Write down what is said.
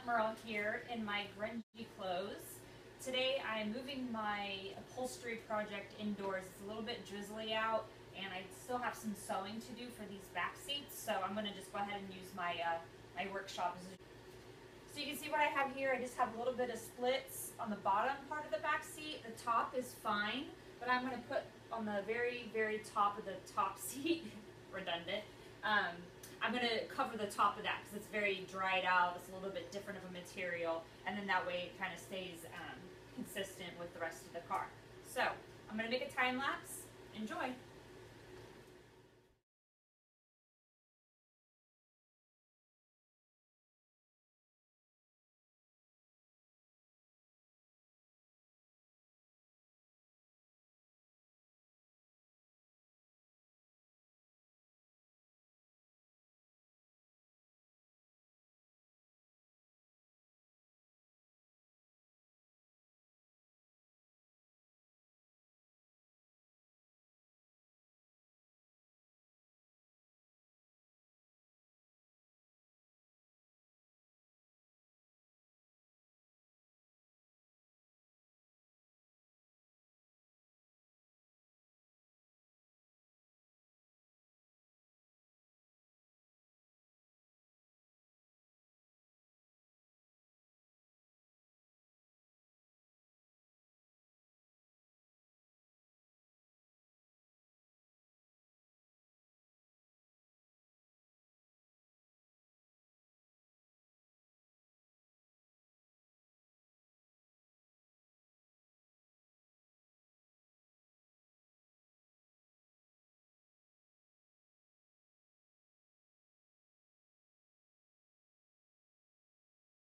Merle here in my grungy clothes. Today I'm moving my upholstery project indoors. It's a little bit drizzly out and I still have some sewing to do for these back seats, so I'm going to just go ahead and use my my workshop. So you can see what I have here. I just have a little bit of splits on the bottom part of the back seat. The top is fine, but I'm going to put on the very, very top of the top seat, redundant, I'm going to cover the top of that because it's very dried out. It's a little bit different of a material, and then that way it kind of stays consistent with the rest of the car. So I'm going to make a time lapse. Enjoy.